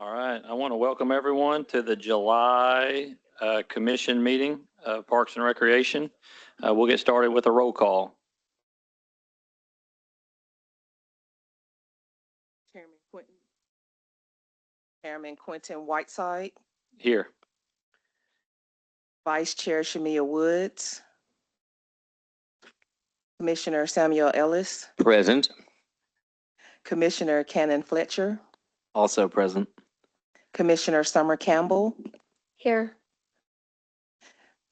All right, I want to welcome everyone to the July Commission meeting of Parks and Recreation. We'll get started with a roll call. Chairman Quentin Whiteside, Here. Vice Chair Shamia Woods, Commissioner Samuel Ellis, Present. Commissioner Cannon Fletcher, Also present. Commissioner Summer Campbell, Here.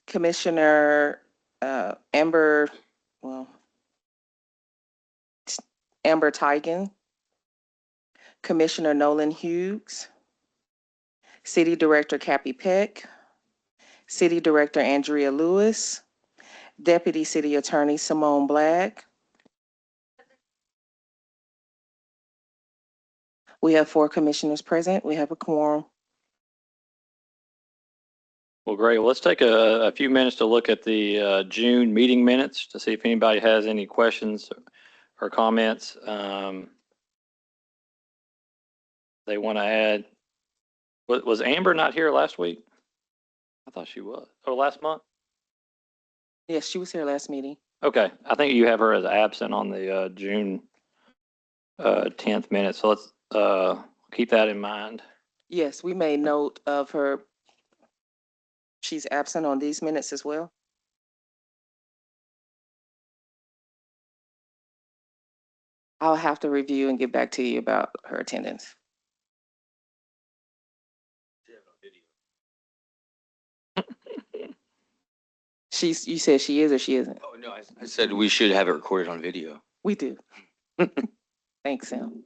Commissioner Amber Tigan, Commissioner Nolan Hughes, City Director Cappy Peck, City Director Andrea Lewis, Deputy City Attorney Simone Black. We have 4 commissioners present. We have a quorum. Well, great. Well, let's take a few minutes to look at the June meeting minutes to see if anybody has any questions or comments they want to add. Was Amber not here last week? I thought she was. Oh, last month? Yes, she was here last meeting. Okay, I think you have her as absent on the June 10th minutes, so let's keep that in mind. Yes, we made note of her. She's absent on these minutes as well. I'll have to review and get back to you about her attendance. You said she is or she isn't? Oh, no, I said we should have it recorded on video. We do. Thanks, Sam.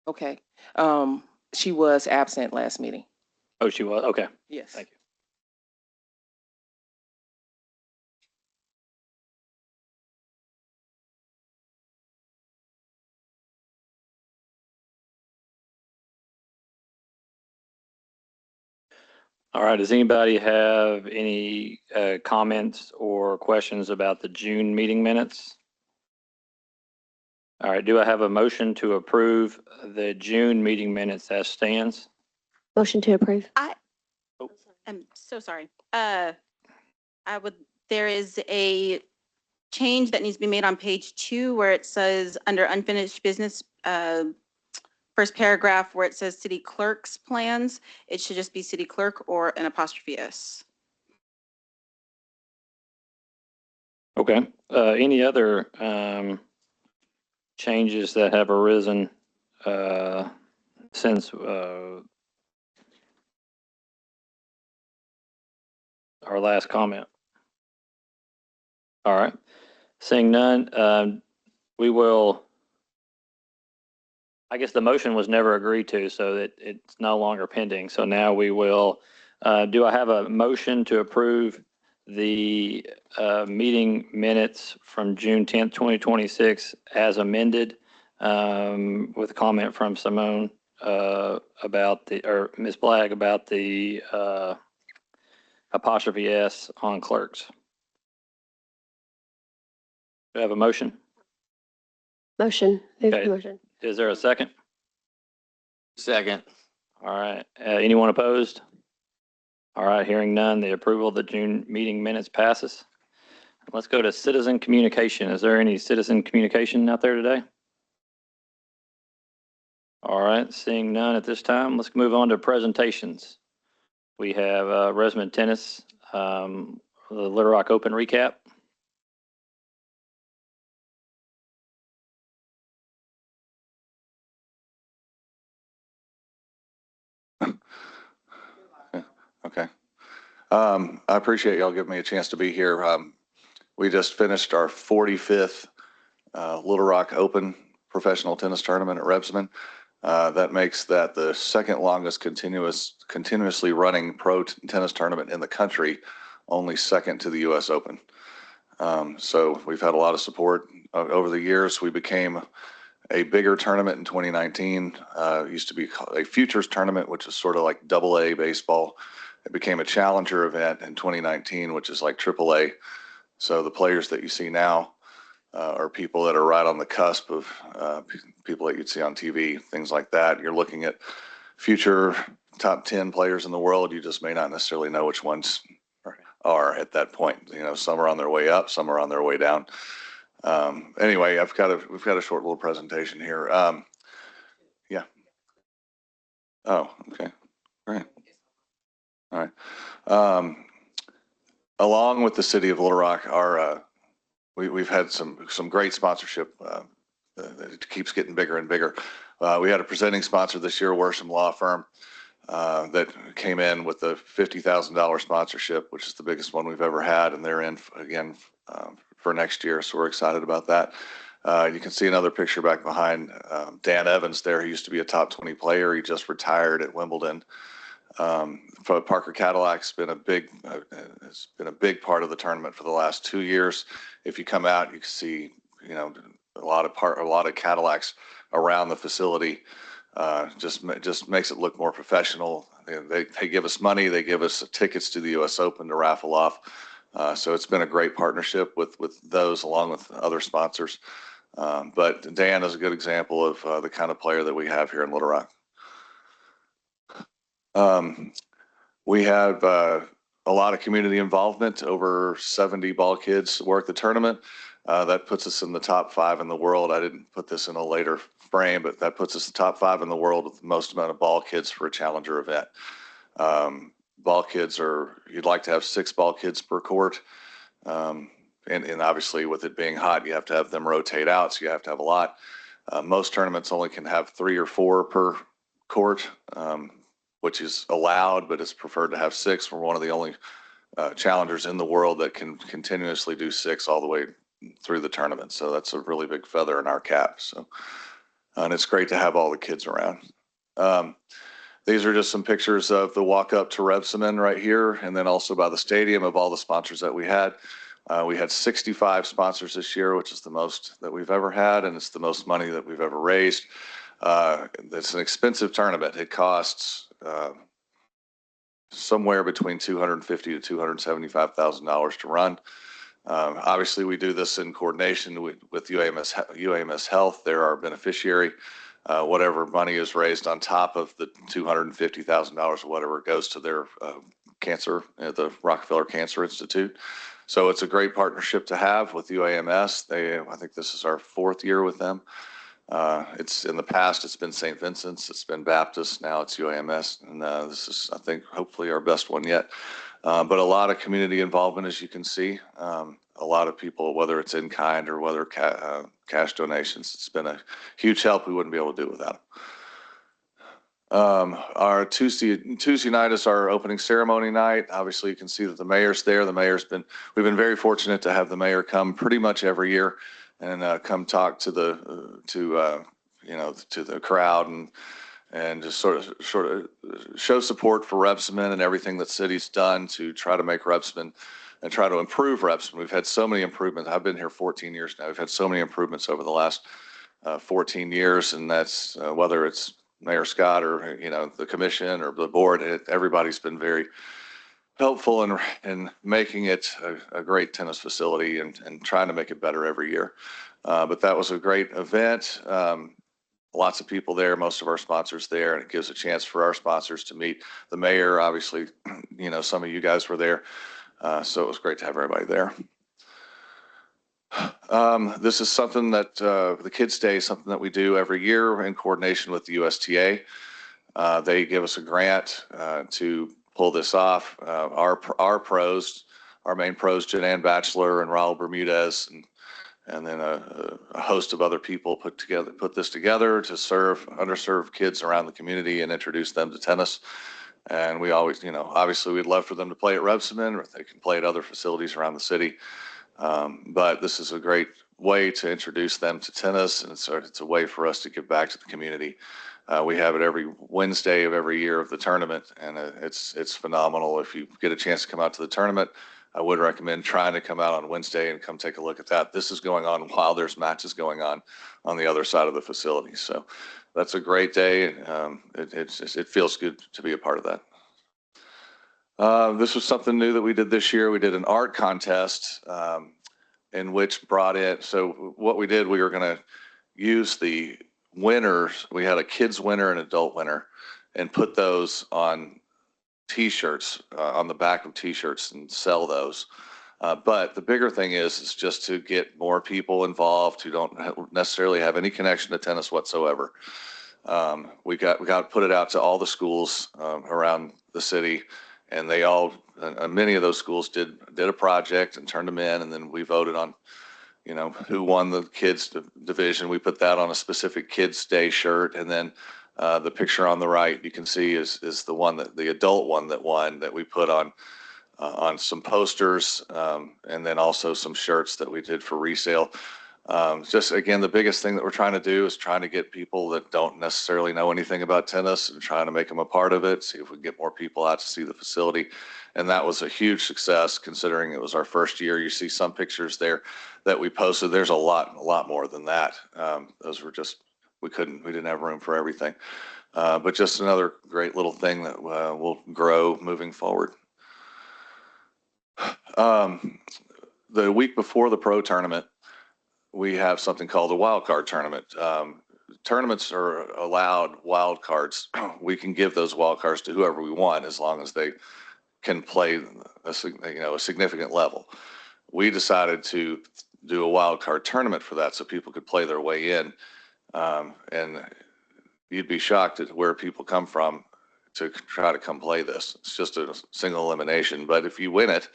Okay. She was absent last meeting. Oh, she was? Okay, Yes. thank you. All right, does anybody have any comments or questions about the June meeting minutes? All right, do I have a motion to approve the June meeting minutes as stands? Motion to approve. I'm so sorry. There is a change that needs to be made on page 2 where it says under unfinished business, first paragraph where it says city clerk's plans, it should just be city clerk or an apostrophe S. Okay, any other changes that have arisen since our last comment? All right, seeing none, we will, I guess the motion was never agreed to, so that it's no longer pending. So now we will, do I have a motion to approve the meeting minutes from June 10th, 2026 as amended with a comment from Simone or Ms. Blagg about the apostrophe S on clerks? Do I have a motion? Motion. Move Okay. the motion. Is there a second? Second. All right. Anyone opposed? All right. Hearing none, the approval of the June meeting minutes passes. Let's go to citizen communication. Is there any citizen communication out there today? All right. Seeing none at this time, let's move on to presentations. We have Resmond Tennis, the Little Rock Open recap. Okay. I appreciate y'all giving me a chance to be here. We just finished our 45th Little Rock Open professional tennis tournament at Rebsamen. That makes that the second longest continuously running pro tennis tournament in the country, only second to the US Open. So we've had a lot of support over the years. We became a bigger tournament in 2019. It used to be a futures tournament, which is sort of like AA baseball. It became a challenger event in 2019, which is like AAA. So the players that you see now or people that are right on the cusp of people that you'd see on TV, things like that. You're looking at future top 10 players in the world. You just may not necessarily know which ones are at that point. You know, some are on their way up, some are on their way down. Anyway, we've got a short little presentation here. Yeah. Oh, okay. Great. All right. Along with the city of Little Rock, we've had some great sponsorship. It keeps getting bigger and bigger. We had a presenting sponsor this year, Worsham Law Firm, that came in with a $50,000 sponsorship, which is the biggest one we've ever had, and they're in again for next year. So we're excited about that. You can see another picture back behind Dan Evans there. He used to be a top 20 player. He just retired at Wimbledon. Parker Cadillac's been a big part of the tournament for the last 2 years. If you come out, you can see, you know, a lot of Cadillacs around the facility. Just makes it look more professional. They give us money. They give us tickets to the U.S. Open to raffle off. So it's been a great partnership with those, along with other sponsors. But Dan is a good example of the kind of player that we have here in Little Rock. We have a lot of community involvement. Over 70 ball kids work the tournament. That puts us in the top 5 in the world. I didn't put this in a later frame, but that puts us the top 5 in the world with the most amount of ball kids for a challenger event. Ball kids you'd like to have 6 ball kids per court. And obviously with it being hot, you have to have them rotate out. So you have to have a lot. Most tournaments only can have 3 or 4 per court, which is allowed, but it's preferred to have 6. We're one of the only challengers in the world that can continuously do 6 all the way through the tournament. So that's a really big feather in our cap. So, and it's great to have all the kids around. These are just some pictures of the walk up to Rebsamen right here, and then also by the stadium of all the sponsors that we had. We had 65 sponsors this year, which is the most that we've ever had, and it's the most money that we've ever raised. It's an expensive tournament. It costs somewhere between $250,000 to $275,000 to run. Obviously, we do this in coordination with UAMS Health. They're our beneficiary. Whatever money is raised on top of the $250,000 or whatever goes to their cancer, the Rockefeller Cancer Institute. So it's a great partnership to have with UAMS. I think this is our 4th year with them. It's in the past, it's been St. Vincent's, it's been Baptist, now it's UAMS, and this is, I think, hopefully our best one yet. But a lot of community involvement, as you can see. A lot of people, whether it's in kind or whether cash donations, it's been a huge help. We wouldn't be able to do it without them. Our Tuesday night is our opening ceremony night. Obviously, you can see that the mayor's there. We've been very fortunate to have the mayor come pretty much every year and come talk to the crowd and just sort of show support for Rebsamen and everything that city's done to try to make Rebsamen and try to improve Rebsamen. We've had so many improvements. I've been here 14 years now. We've had so many improvements over the last 14 years, and that's whether it's Mayor Scott or the commission or the board. Everybody's been very helpful in making it a great tennis facility and trying to make it better every year. But that was a great event. Lots of people there, most of our sponsors there, and it gives a chance for our sponsors to meet the mayor. Obviously, some of you guys were there. So it was great to have everybody there. This is something that the Kids Day is something that we do every year in coordination with the USTA. They give us a grant to pull this off. Our pros, our main pros, Janan Batchelor and Raul Bermudez, and then a host of other people put this together to serve underserved kids around the community and introduce them to tennis. And we always, obviously we'd love for them to play at Rebsamen, or they can play at other facilities around the city. But this is a great way to introduce them to tennis, and it's a way for us to give back to the community. We have it every Wednesday of every year of the tournament, and it's phenomenal. If you get a chance to come out to the tournament, I would recommend trying to come out on Wednesday and come take a look at that. This is going on while there's matches going on the other side of the facility. So that's a great day. It feels good to be a part of that. This was something new that we did this year. We did an art contest in which brought in, so what we did, we were going to use the winners. We had a kids winner and adult winner and put those on T-shirts, on the back of T-shirts and sell those. But the bigger thing is just to get more people involved who don't necessarily have any connection to tennis whatsoever. We got to put it out to all the schools around the city, and they all, many of those schools did a project and turned them in, and then we voted on, you know, who won the kids division. We put that on a specific Kids Day shirt, and then the picture on the right you can see is the one that the adult one that won, that we put on some posters, and then also some shirts that we did for resale. Just again, the biggest thing that we're trying to do is trying to get people that don't necessarily know anything about tennis and trying to make them a part of it, see if we can get more people out to see the facility. And that was a huge success considering it was our first year. You see some pictures there that we posted. There's a lot more than that. Those were just, we didn't have room for everything. But just another great little thing that will grow moving forward. The week before the pro tournament, we have something called a wild card tournament. Tournaments are allowed wild cards. We can give those wild cards to whoever we want as long as they can play a significant level. We decided to do a wild card tournament for that so people could play their way in. And you'd be shocked at where people come from to try to come play this. It's just a single elimination, but if you win it,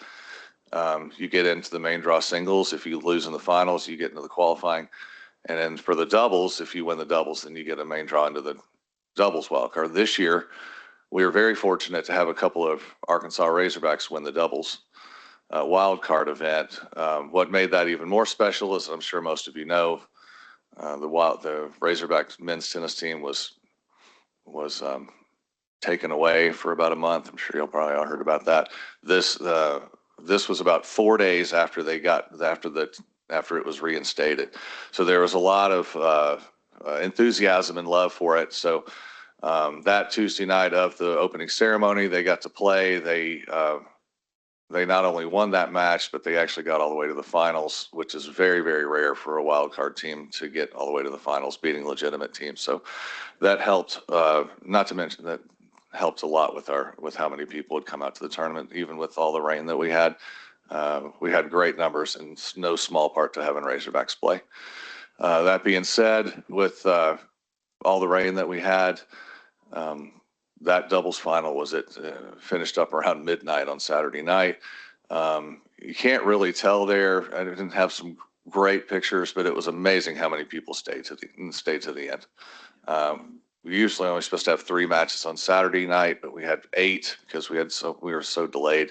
you get into the main draw singles. If you lose in the finals, you get into the qualifying. And then for the doubles, if you win the doubles, then you get a main draw into the doubles wildcard. This year, we were very fortunate to have a couple of Arkansas Razorbacks win the doubles wildcard event. What made that even more special is, I'm sure most of you know, the Razorbacks men's tennis team was taken away for about a month. I'm sure you'll probably all heard about that. This was about 4 days after it was reinstated. So there was a lot of enthusiasm and love for it. So that Tuesday night of the opening ceremony, they got to play. They not only won that match, but they actually got all the way to the finals, which is very, very rare for a wild card team to get all the way to the finals, beating legitimate teams. So that helped, not to mention that helped a lot with how many people would come out to the tournament, even with all the rain that we had. We had great numbers, and it's no small part to having Razorbacks play. That being said, with all the rain that we had, that doubles final was finished up around midnight on Saturday night. You can't really tell there. I didn't have some great pictures, but it was amazing how many people stayed to the end. We usually only supposed to have 3 matches on Saturday night, but we had 8 because we were so delayed.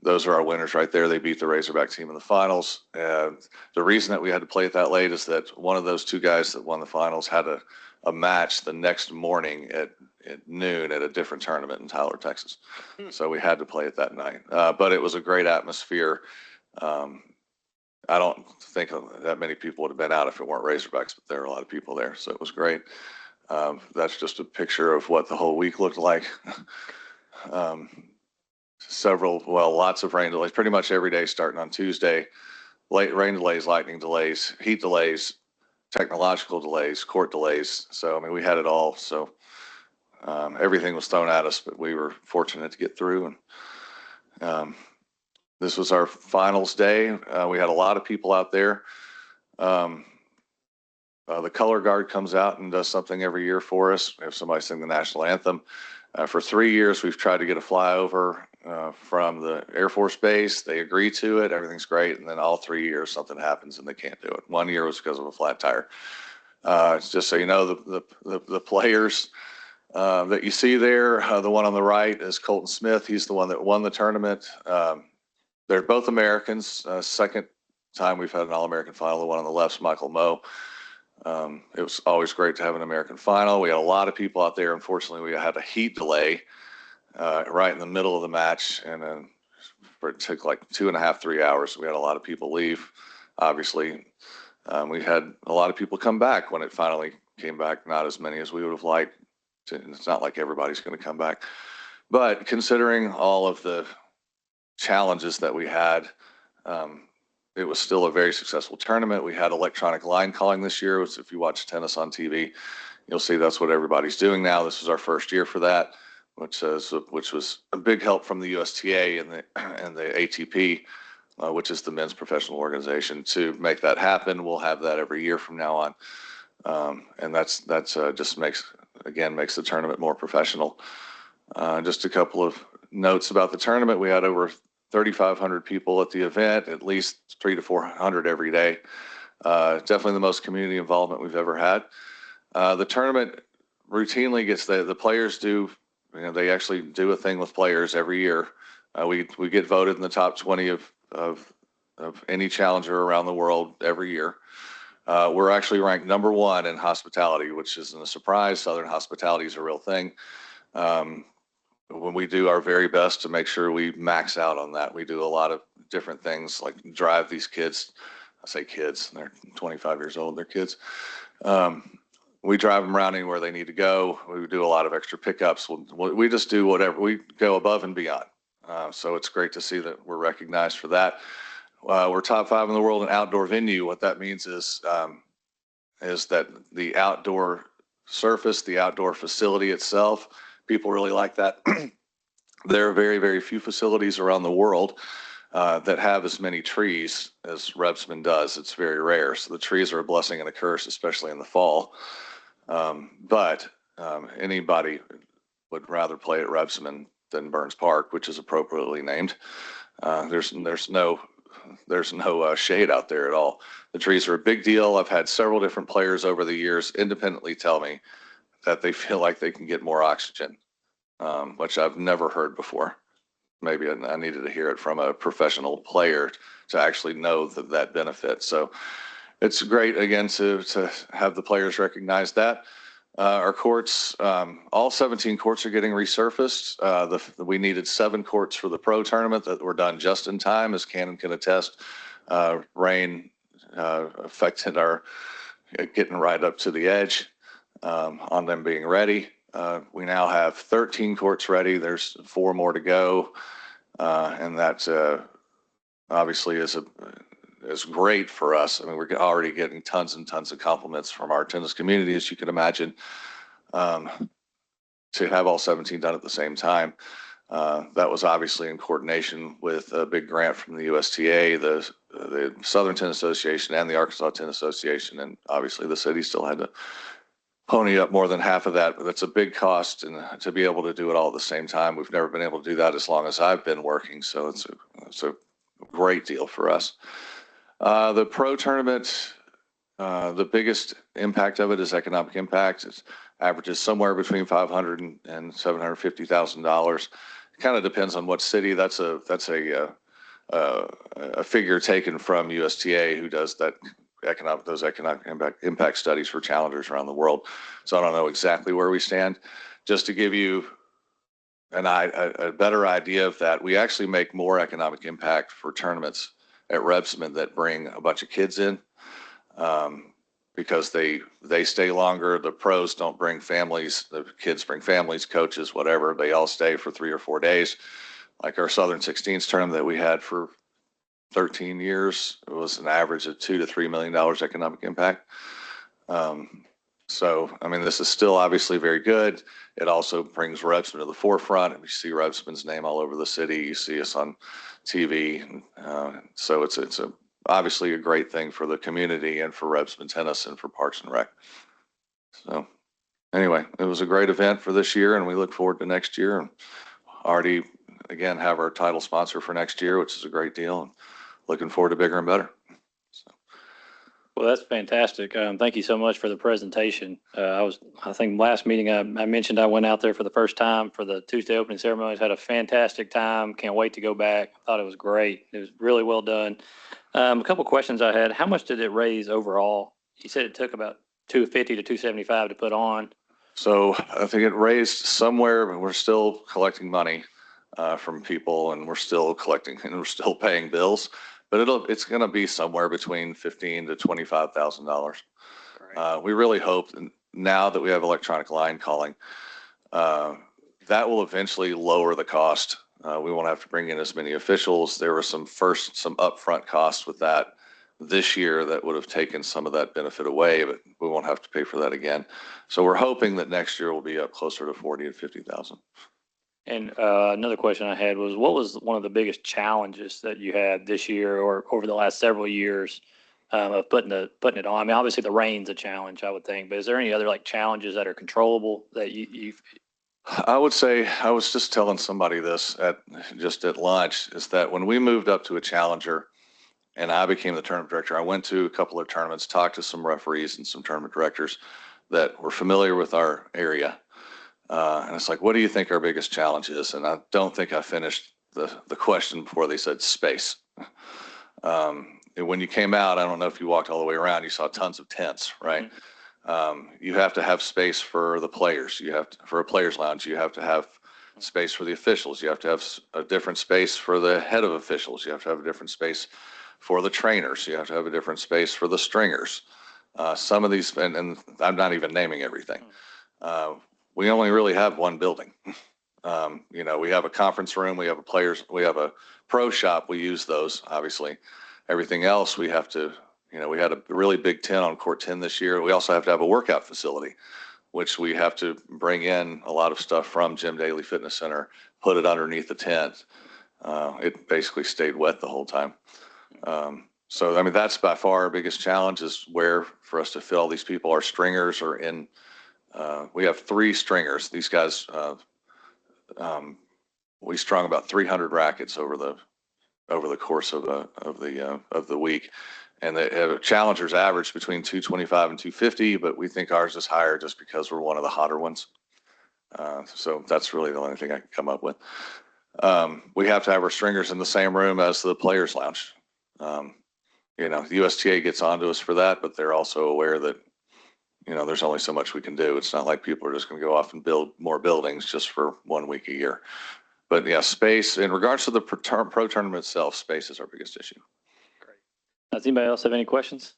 Those are our winners right there. They beat the Razorback team in the finals. And the reason that we had to play it that late is that one of those 2 guys that won the finals had a match the next morning at noon at a different tournament in Tyler, Texas. So we had to play it that night. But it was a great atmosphere. I don't think that many people would have been out if it weren't Razorbacks, but there were a lot of people there. So it was great. That's just a picture of what the whole week looked like. Lots of rain delays, pretty much every day starting on Tuesday. Late rain delays, lightning delays, heat delays, technological delays, court delays. So, I mean, we had it all. So everything was thrown at us, but we were fortunate to get through. And this was our finals day. We had a lot of people out there. The color guard comes out and does something every year for us. We have somebody sing the national anthem. For 3 years, we've tried to get a flyover from the Air Force Base. They agree to it. Everything's great. And then all 3 years, something happens and they can't do it. 1 year was because of a flat tire. Just so you know, the players that you see there, the one on the right is Colton Smith. He's the one that won the tournament. They're both Americans. Second time we've had an All-American final. The one on the left's Michael Moe. It was always great to have an American final. We had a lot of people out there. Unfortunately, we had a heat delay right in the middle of the match, and then it took like 2.5, 3 hours. We had a lot of people leave. Obviously, we had a lot of people come back when it finally came back. Not as many as we would have liked. It's not like everybody's going to come back, but considering all of the challenges that we had, it was still a very successful tournament. We had electronic line calling this year, which if you watch tennis on TV, you'll see that's what everybody's doing now. This was our first year for that, which was a big help from the USTA and the ATP, which is the men's professional organization, to make that happen. We'll have that every year from now on. And that's just makes the tournament more professional. Just a couple of notes about the tournament. We had over 3,500 people at the event, at least 300 to 400 every day. Definitely the most community involvement we've ever had. The tournament routinely gets the players do, they actually do a thing with players every year. We get voted in the top 20 of any challenger around the world every year. We're actually ranked #1 in hospitality, which isn't a surprise. Southern hospitality is a real thing. When we do our very best to make sure we max out on that, we do a lot of different things like drive these kids. I say kids, they're 25 years old, they're kids. We drive them around anywhere they need to go. We do a lot of extra pickups. We just do whatever, we go above and beyond. So it's great to see that we're recognized for that. We're top 5 in the world in outdoor venue. What that means is that the outdoor surface, the outdoor facility itself, people really like that. There are very, very few facilities around the world that have as many trees as Rebsamen does. It's very rare. So the trees are a blessing and a curse, especially in the fall. But anybody would rather play at Rebsamen than Burns Park, which is appropriately named. There's no shade out there at all. The trees are a big deal. I've had several different players over the years independently tell me that they feel like they can get more oxygen, which I've never heard before. Maybe I needed to hear it from a professional player to actually know that benefit. So it's great, again, to have the players recognize that. Our courts, all 17 courts are getting resurfaced. We needed 7 courts for the pro tournament that were done just in time, as Cannon can attest. Rain affected our getting right up to the edge on them being ready. We now have 13 courts ready. There's 4 more to go. And that obviously is great for us. I mean, we're already getting tons and tons of compliments from our tennis community, as you can imagine, to have all 17 done at the same time. That was obviously in coordination with a big grant from the USTA, the Southern Tennis Association, and the Arkansas Tennis Association. And obviously the city still had to pony up more than half of that, but that's a big cost, and to be able to do it all at the same time, we've never been able to do that as long as I've been working. So it's a great deal for us. The pro tournament, the biggest impact of it is economic impact. It averages somewhere between $500,000 and $750,000. It kind of depends on what city. That's a figure taken from USTA, who does those economic impact studies for challengers around the world. So I don't know exactly where we stand. Just to give you a better idea of that, we actually make more economic impact for tournaments at Rebsamen that bring a bunch of kids in, because they stay longer. The pros don't bring families. The kids bring families, coaches, whatever. They all stay for 3 or 4 days. Like our Southern 16s tournament that we had for 13 years, it was an average of $2 to $3 million economic impact. So, I mean, this is still obviously very good. It also brings Rebsamen to the forefront. You see Rebsamen's name all over the city. You see us on TV. So it's obviously a great thing for the community and for Rebsamen tennis and for Parks and Rec. So anyway, it was a great event for this year, and we look forward to next year, and already, again, have our title sponsor for next year, which is a great deal, and looking forward to bigger and better. Well, that's fantastic. Thank you so much for the presentation. I think last meeting I mentioned I went out there for the first time for the Tuesday opening ceremonies, had a fantastic time. Can't wait to go back. I thought it was great. It was really well done. A couple questions I had. How much did it raise overall? You said it took about $250 to $275 to put on. So I think it raised somewhere, but we're still collecting money from people, and we're still collecting, and we're still paying bills. But it's going to be somewhere between $15,000 to $25,000. We really hope, now that we have electronic line calling, that will eventually lower the cost We won't have to bring in as many officials. There were some upfront costs with that this year that would have taken some of that benefit away, but we won't have to pay for that again. So we're hoping that next year will be up closer to 40 to 50,000. And another question I had was, what was one of the biggest challenges that you had this year or over the last several years of putting it on? I mean, obviously the rain's a challenge, I would think, but is there any other like challenges that are controllable that you've? I would say, I was just telling somebody this at lunch, is that when we moved up to a challenger and I became the tournament director, I went to a couple of tournaments, talked to some referees and some tournament directors that were familiar with our area. And it's like, what do you think our biggest challenge is? And I don't think I finished the question before they said space. And when you came out, I don't know if you walked all the way around, you saw tons of tents, right? You have to have space for the players. For a players lounge, you have to have space for the officials. You have to have a different space for the head of officials. You have to have a different space for the trainers. You have to have a different space for the stringers. Some of these, and I'm not even naming everything. We only really have one building. We have a conference room, we have we have a pro shop. We use those, obviously. Everything else we have to, we had a really big tent on court 10 this year. We also have to have a workout facility, which we have to bring in a lot of stuff from Jim Daly Fitness Center, put it underneath the tent. It basically stayed wet the whole time. So, I mean, that's by far our biggest challenge is where for us to fit all these people. Our stringers are in, we have 3 stringers. These guys, we strung about 300 rackets over the course of the week. And the challengers average between 225 and 250, but we think ours is higher just because we're one of the hotter ones. So that's really the only thing I can come up with. We have to have our stringers in the same room as the players lounge. The USTA gets onto us for that, but they're also aware that, there's only so much we can do. It's not like people are just going to go off and build more buildings just for 1 week a year. But yeah, space, in regards to the pro tournament itself, space is our biggest issue. Great. Does anybody else have any questions?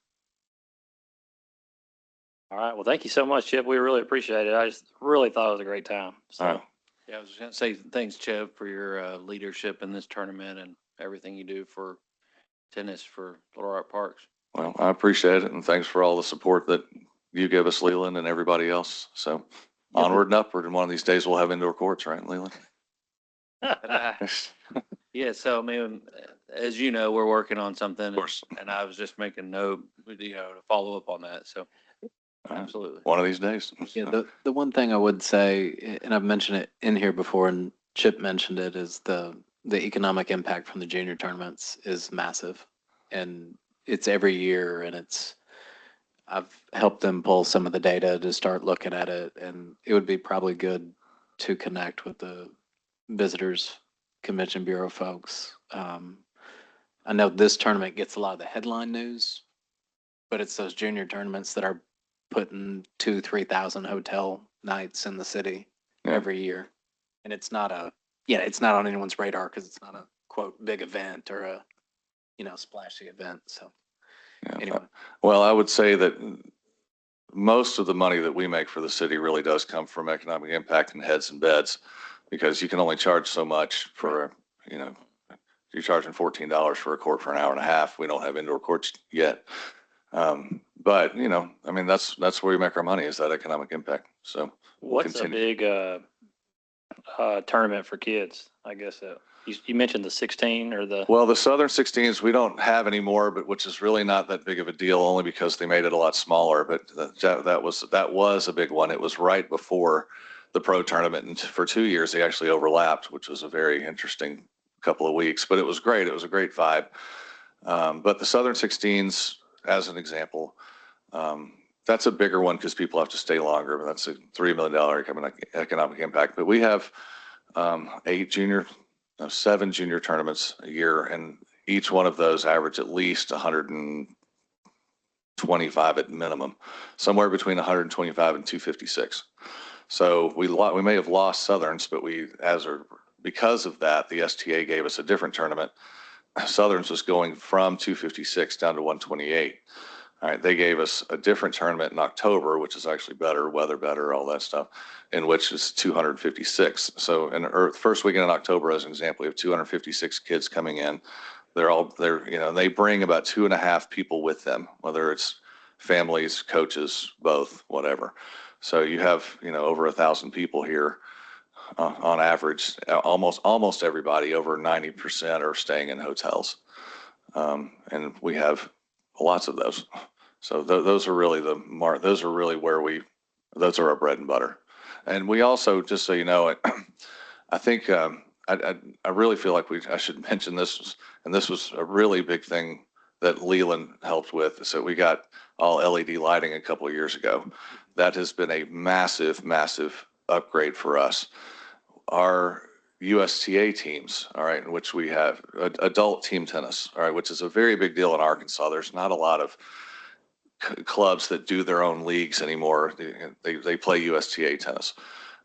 All right. Well, thank you so much, Chip. We really appreciate it. I just really thought it was a great time. So. All right. Yeah, I was going to say thanks, Chev, for your leadership in this tournament and everything you do for tennis for Little Rock Parks. Well, I appreciate it. And thanks for all the support that you give us, Leland, and everybody else. So onward and upward. And one of these days we'll have indoor courts, right, Leland? Yeah, so I mean, as you know, we're working on something. Of course. And I was just making note, to follow up on that. So absolutely. One of these days. Yeah, the one thing I would say, and I've mentioned it in here before, and Chip mentioned it, is the economic impact from the junior tournaments is massive. And it's every year, and I've helped them pull some of the data to start looking at it, and it would be probably good to connect with the Visitors Convention Bureau folks. I know this tournament gets a lot of the headline news, but it's those junior tournaments that are putting 2,000-3,000 hotel nights in the city every year. And it's not on anyone's radar because it's not a quote big event or a, splashy event. So anyway. Well, I would say that most of the money that we make for the city really does come from economic impact and heads and beds, because you can only charge so much for, you're charging $14 for a court for an hour and a half. We don't have indoor courts yet. But, that's where we make our money, is that economic impact. So what's a big tournament for kids? I guess you mentioned the 16 or the. Well, the Southern 16s we don't have anymore, but which is really not that big of a deal, only because they made it a lot smaller. But that was a big one. It was right before the pro tournament, and for 2 years they actually overlapped, which was a very interesting couple of weeks. But it was great. It was a great vibe. But the Southern 16s, as an example, that's a bigger one because people have to stay longer. But that's a $3 million economic impact. But we have 7 junior tournaments a year, and each one of those average at least 125 at minimum, somewhere between 125 and 256. So we may have lost Southerns, but because of that, the STA gave us a different tournament. Southerns was going from 256 down to 128. All right, they gave us a different tournament in October, which is actually better, weather better, all that stuff, in which is 256. So in the first weekend in October, as an example, we have 256 kids coming in. They bring about 2.5 people with them, whether it's families, coaches, both, whatever. So you have, over 1,000 people here on average. Almost everybody, over 90%, are staying in hotels. And we have lots of those. So those are really those are really those are our bread and butter. And we also, just so you know, I think, I really feel like I should mention this, and this was a really big thing that Leland helped with. So we got all LED lighting a couple of years ago. That has been a massive, massive upgrade for us. Our USTA teams, all right, in which we have adult team tennis, all right, which is a very big deal in Arkansas. There's not a lot of clubs that do their own leagues anymore. They play USTA tennis.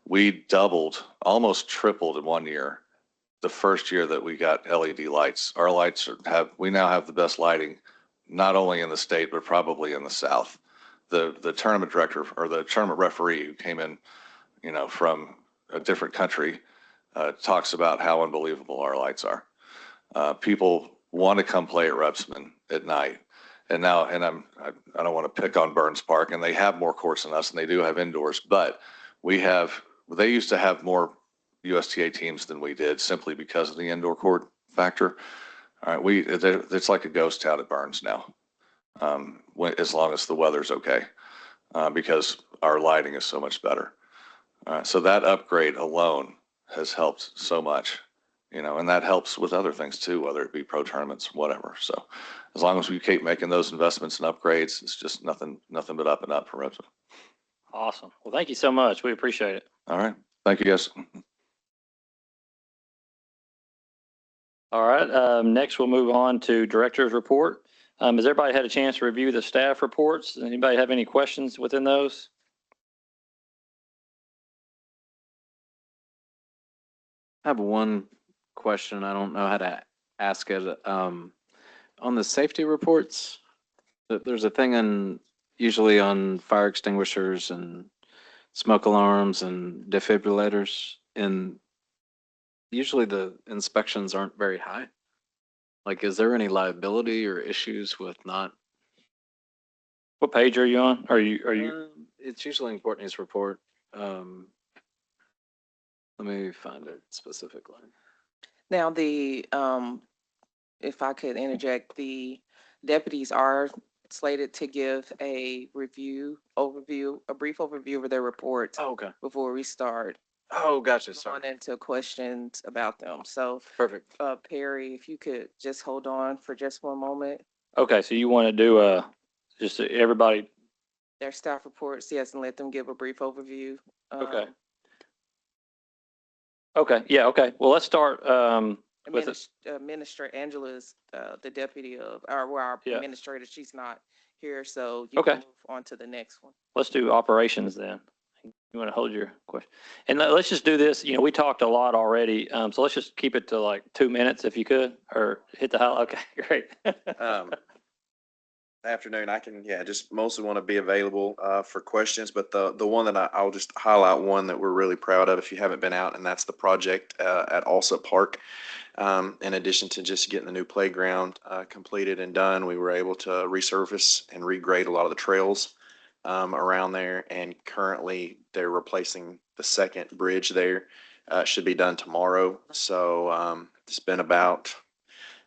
We doubled, almost tripled in 1 year, the first year that we got LED lights. Our lights we now have the best lighting, not only in the state, but probably in the South. The tournament director or the tournament referee who came in, from a different country, talks about how unbelievable our lights are. People want to come play at Repsman at night. And now, I don't want to pick on Burns Park, and they have more courts than us, and they do have indoors, but they used to have more USTA teams than we did simply because of the indoor court factor. All right, it's like a ghost town at Burns now, as long as the weather's okay, because our lighting is so much better. So that upgrade alone has helped so much, and that helps with other things too, whether it be pro tournaments, whatever. So as long as we keep making those investments and upgrades, it's just nothing but up and up for Repsman. Awesome. Well, thank you so much. We appreciate it. All right. Thank you, guys. All right. Next, we'll move on to director's report. Has everybody had a chance to review the staff reports? Does anybody have any questions within those? I have one question. I don't know how to ask it. On the safety reports, there's a thing usually on fire extinguishers and smoke alarms and defibrillators, and usually the inspections aren't very high. Like, is there any liability or issues with not? What page are you on? Are you? It's usually in Courtney's report. Let me find it specifically. Now, if I could interject, the deputies are slated to give a brief overview of their reports Oh, okay. before we start Oh, gotcha. going Sorry. into questions about them. So, Perfect. Perry, if you could just hold on for just one moment. Okay, so you want to do just everybody? Their staff reports, yes, and let them give a brief overview. Okay. Okay, yeah, okay. Well, let's start with it. Administrator Angela's the deputy of our Yeah. administrator. She's not here, so you Okay. can move on to the next one. Let's do operations then. You want to hold your question? And let's just do this. We talked a lot already, so let's just keep it to like 2 minutes if you could, or hit the highlight. Okay, great. Afternoon, I can, just mostly want to be available for questions, but the one that I'll just highlight one that we're really proud of if you haven't been out, and that's the project at Alsop Park. In addition to just getting the new playground completed and done, we were able to resurface and regrade a lot of the trails around there, and currently they're replacing the second bridge there. It should be done tomorrow, so it's been about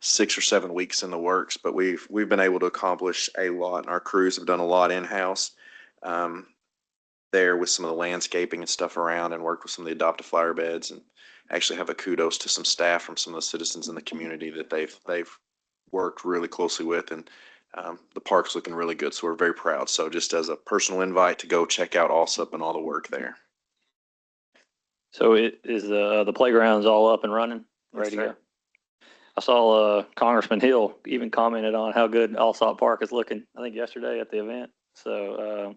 6 or 7 weeks in the works, but we've been able to accomplish a lot, and our crews have done a lot in-house there with some of the landscaping and stuff around, and worked with some of the adoptive flower beds, and actually have a kudos to some staff from some of the citizens in the community that they've worked really closely with, and the park's looking really good, so we're very proud. So just as a personal invite to go check out Alsop and all the work there. So it is the playground's all up and running, ready to go. I saw Congressman Hill even commented on how good Alsop Park is looking, I think yesterday at the event. So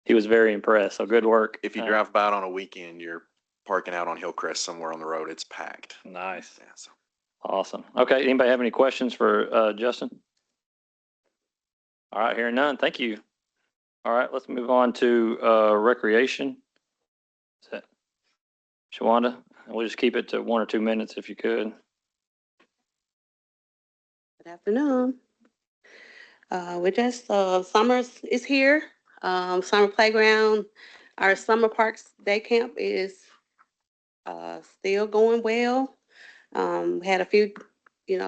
he was very impressed. So good work. If you drive by it on a weekend, you're parking out on Hillcrest somewhere on the road, it's packed. Nice. Yeah, so. Awesome. Okay. Anybody have any questions for Justin? All right, hearing none. Thank you. All right, let's move on to recreation. Is that Shawanda? We'll just keep it to 1 or 2 minutes if you could. Good afternoon. We're just, summer is here. Summer playground, our summer parks day camp is still going well. We had a few,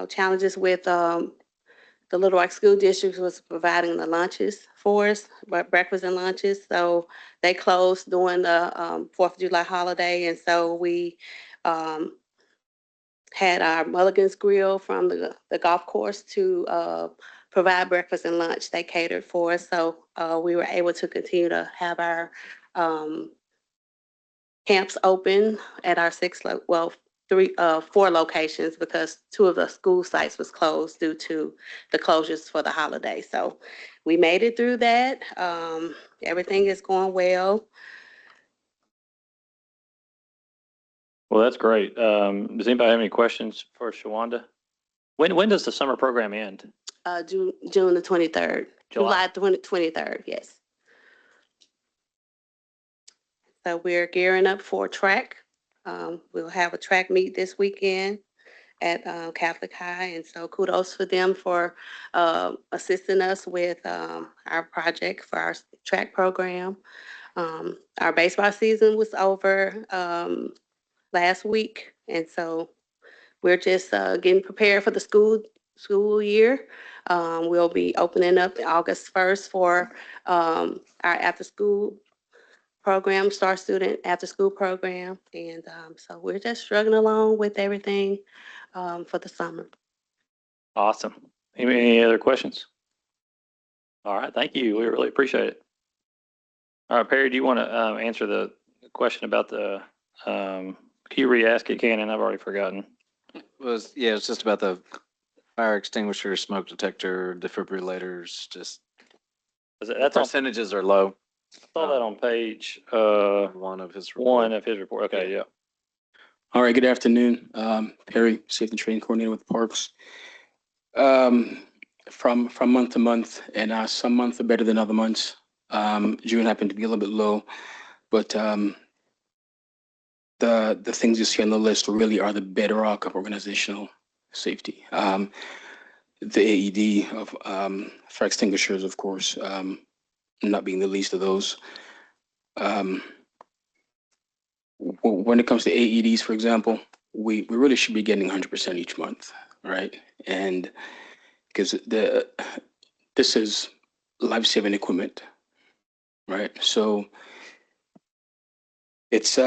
challenges with the Little Rock School District was providing the lunches for us, breakfast and lunches. So they closed during the 4th of July holiday. And so we had our Mulligan's Grill from the golf course to provide breakfast and lunch. They catered for us. So we were able to continue to have our camps open at our 4 locations because 2 of the school sites was closed due to the closures for the holiday. So we made it through that. Everything is going well. Well, that's great. Does anybody have any questions for Shawanda? When does the summer program end? June the 23rd. July 23rd, yes. So we're gearing up for track. We'll have a track meet this weekend at Catholic High. And so kudos for them for assisting us with our project for our track program. Our baseball season was over last week. And so we're just getting prepared for the school year. We'll be opening up August 1st for our after school program, Star Student After School program. And so we're just struggling along with everything for the summer. Awesome. Any other questions? All right, thank you. We really appreciate it. All right, Perry, do you want to answer the question about the, can you re-ask it, Cannon? I've already forgotten. It's just about the fire extinguisher, smoke detector, defibrillators, just That's on, percentages are low. I saw that on page One of his. one of his report. Okay, yeah. All right, good afternoon. Perry, Safety Training Coordinator with Parks. From month to month, and some months are better than other months. June happened to be a little bit low, but the things you see on the list really are the bedrock of organizational safety. The AED of fire extinguishers, of course, not being the least of those. When it comes to AEDs, for example, we really should be getting 100% each month, right? And because this is life-saving equipment, right? So it's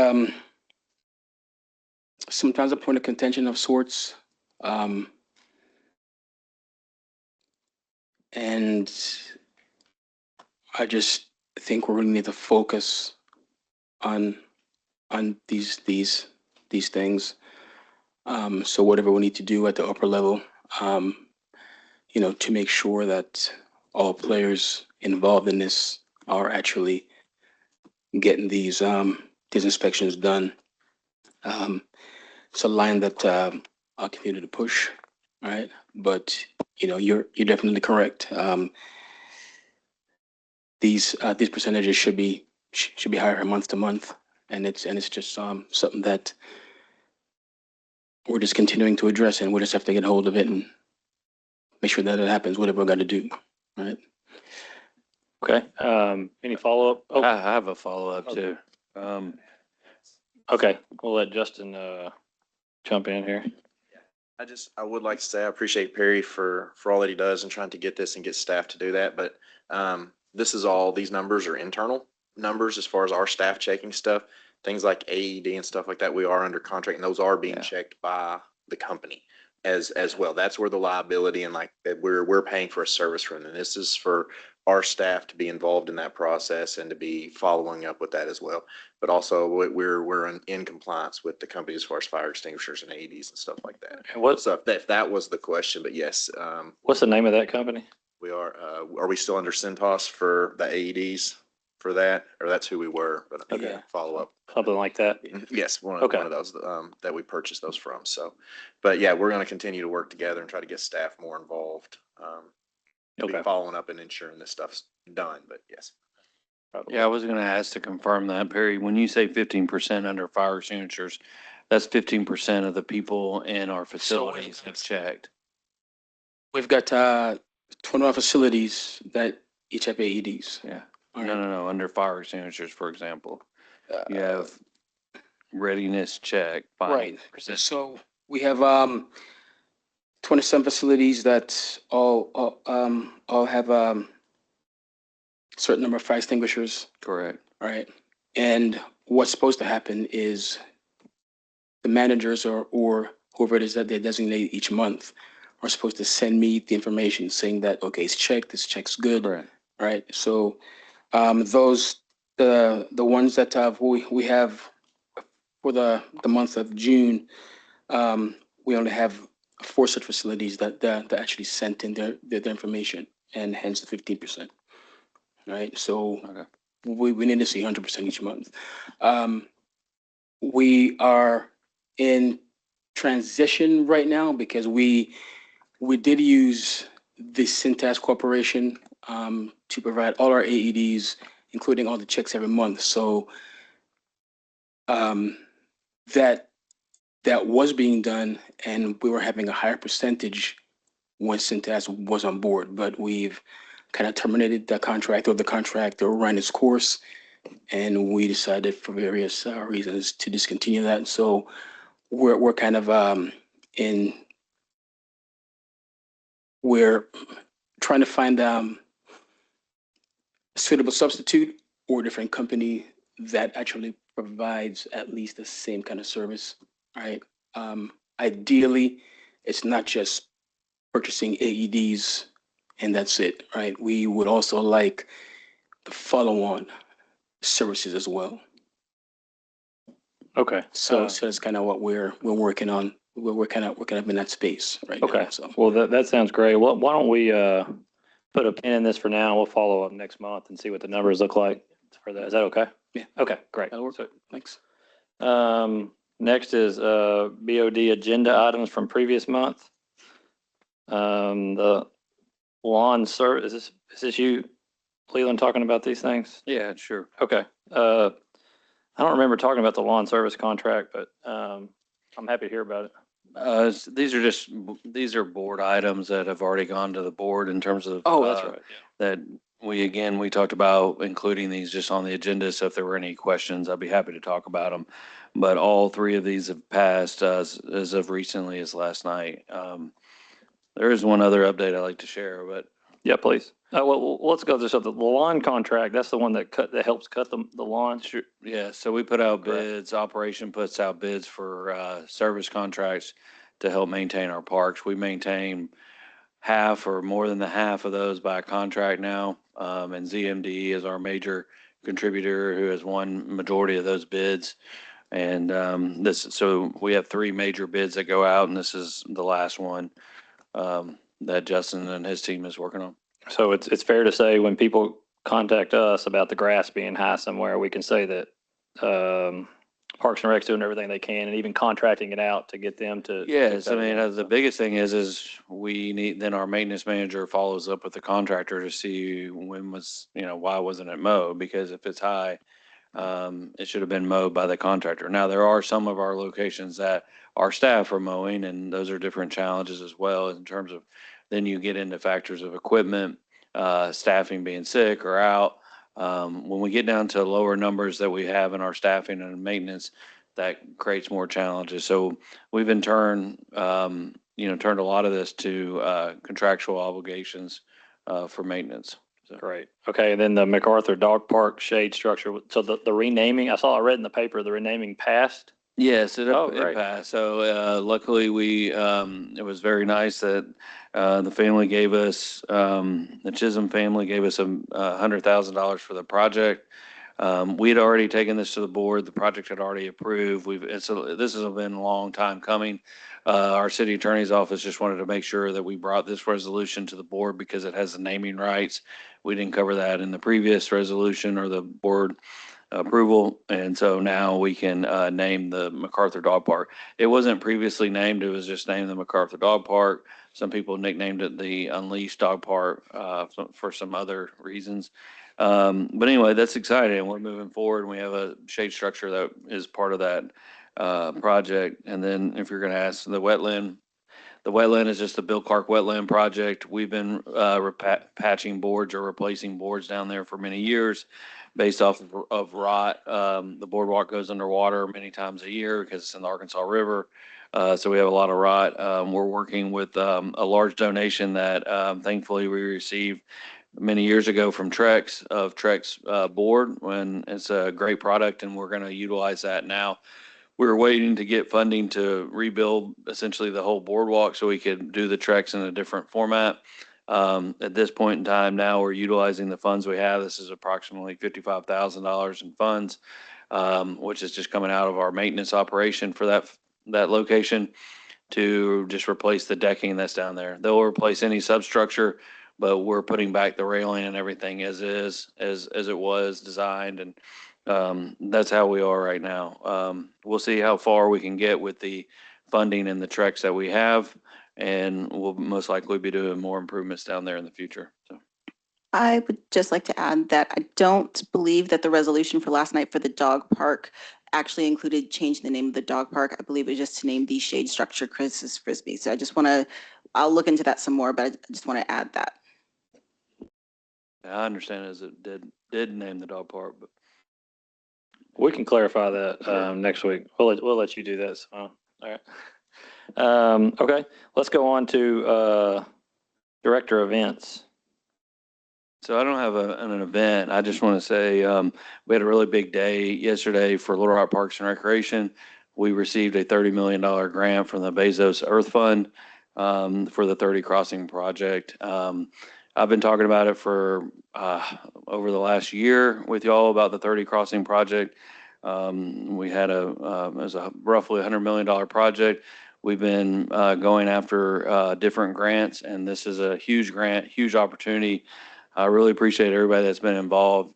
sometimes a point of contention of sorts. And I just think we really need to focus on these things. So whatever we need to do at the upper level, to make sure that all players involved in this are actually getting these inspections done. It's a line that I'll continue to push, right? But you're definitely correct. These percentages should be higher month to month, and it's just something that we're just continuing to address, and we'll just have to get hold of it and make sure that it happens, whatever we got to do, right? Okay, any follow-up? Oh, I have a follow-up too. okay, we'll let Justin jump in here. I would like to say I appreciate Perry for all that he does and trying to get this and get staff to do that. But these numbers are internal numbers as far as our staff checking stuff, things like AED and stuff like that. We are under contract and those are being checked by the company as well. That's where the liability and like that we're paying for a service from them. This is for our staff to be involved in that process and to be following up with that as well. But also we're in compliance with the company as far as fire extinguishers and AEDs and stuff like that. And So if that was the question, but yes, what's the name of that company? we are we still under Centos for the AEDs for that? Or that's who we were, but Okay. follow up. Something like that. Yes, one Okay. of those that we purchased those from. So, but yeah, we're going to continue to work together and try to get staff more involved be Okay. following up and ensuring this stuff's done, but yes. Yeah, I was gonna ask to confirm that, Perry. When you say 15% under fire extinguishers, that's 15% of the people in our facilities have checked. We've got 21 facilities that each have AEDs. Yeah. All No, right. no, no, under fire extinguishers, for example. You Uh, have readiness check. Right. 5%. So we have 27 facilities that all have certain number of fire extinguishers. Correct. Right. And what's supposed to happen is the managers or whoever it is that they designate each month are supposed to send me the information saying that, okay, it's checked, this check's good. Correct. Right. So those the ones that we have for the month of June, we only have 4 such facilities that actually sent in their information, and hence the 15%. Right. So Okay. we need to see 100% each month. We are in transition right now because we did use the Cintas Corporation to provide all our AEDs, including all the checks every month. So that was being done, and we were having a higher percentage when Cintas was on board. But we've kind of terminated the contract, or the contract or ran its course, and we decided for various reasons to discontinue that. So we're kind of we're trying to find a suitable substitute or a different company that actually provides at least the same kind of service, right? Ideally, it's not just purchasing AEDs and that's it, right? We would also like the follow-on services as well. Okay. So that's kind of what we're working on. We're kind of in that space right Okay. now. So Well, that sounds great. Well, why don't we put a pin in this for now? We'll follow up next month and see what the numbers look like for that. Is that okay? Yeah. Okay, great. that'll work. So, Thanks. next is BOD agenda items from previous month. The lawn service, is this you, Leland, talking about these things? Yeah, sure. Okay. I don't remember talking about the lawn service contract, but I'm happy to hear about it. These are board items that have already gone to the board in terms of. Oh, that's right. That we talked about including these just on the agenda. So if there were any questions, I'd be happy to talk about them. But all 3 of these have passed as of recently as last night. There is one other update I'd like to share, but Yeah, please. Well, let's go through. So the lawn contract, that's the one that helps cut the lawn. sure, yeah, so we put out Correct. bids, operation puts out bids for service contracts to help maintain our parks. We maintain half or more than the half of those by contract now. And ZMD is our major contributor who has won majority of those bids. And so we have 3 major bids that go out, and this is the last one that Justin and his team is working on. So it's fair to say when people contact us about the grass being high somewhere, we can say that Parks and Rec's doing everything they can, and even contracting it out to get them to. Yes, I to- mean, the biggest thing is we need, then our maintenance manager follows up with the contractor to see when was, why wasn't it mowed? Because if it's high, it should have been mowed by the contractor. Now, there are some of our locations that our staff are mowing, and those are different challenges as well in terms of, then you get into factors of equipment, staffing being sick or out. When we get down to lower numbers that we have in our staffing and maintenance, that creates more challenges. So we've in turn, turned a lot of this to contractual obligations for maintenance. So. Great. Okay. And then the MacArthur Dog Park shade structure. So the renaming, I read in the paper, the renaming passed. Yes, it great. passed. So luckily it was very nice that the family gave us, the Chisholm family gave us $100,000 for the project. We had already taken this to the board. The project had already approved. This has been a long time coming. Our city attorney's office just wanted to make sure that we brought this resolution to the board because it has the naming rights. We didn't cover that in the previous resolution or the board approval. And so now we can name the MacArthur Dog Park. It wasn't previously named. It was just named the MacArthur Dog Park. Some people nicknamed it the Unleashed Dog Park for some other reasons. But anyway, that's exciting. We're moving forward. We have a shade structure that is part of that project. And then if you're going to ask the wetland is just the Bill Clark Wetland Project. We've been patching boards or replacing boards down there for many years based off of rot. The boardwalk goes underwater many times a year because it's in the Arkansas River. So we have a lot of rot. We're working with a large donation that thankfully we received many years ago from Trex board, when it's a great product and we're going to utilize that now. We're waiting to get funding to rebuild essentially the whole boardwalk so we could do the Trex in a different format. At this point in time now, we're utilizing the funds we have. This is approximately $55,000 in funds, which is just coming out of our maintenance operation for that location to just replace the decking that's down there. They'll replace any substructure, but we're putting back the railing and everything as is, as it was designed. And that's how we are right now. We'll see how far we can get with the funding and the Trex that we have, and we'll most likely be doing more improvements down there in the future. So. I would just like to add that I don't believe that the resolution for last night for the dog park actually included changing the name of the dog park. I believe it was just to name the shade structure Chris's Frisbee. So I just want to, I'll look into that some more, but I just want to add that. I understand as it did name the dog park, but We can clarify that next week. We'll let you do that. So, all right. Okay, let's go on to Director Events. so I don't have an event. I just want to say we had a really big day yesterday for Little Rock Parks and Recreation. We received a $30 million grant from the Bezos Earth Fund for the 30 Crossing project. I've been talking about it for over the last year with y'all about the 30 Crossing project. We had it was a roughly $100 million project. We've been going after different grants, and this is a huge grant, huge opportunity. I really appreciate everybody that's been involved.